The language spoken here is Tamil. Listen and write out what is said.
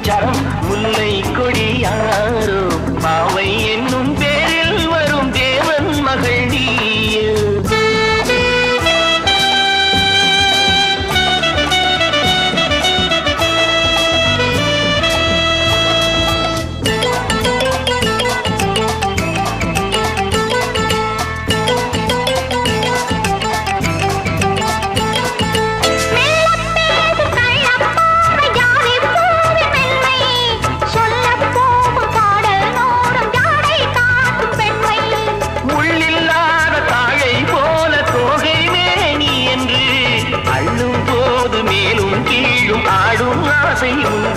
சரம் முல்லை கொடியாரோ பாவை என்னும் பேரில் வரும் தேவன் மகள் நீயே. ஆடும் ஆசை உண்டு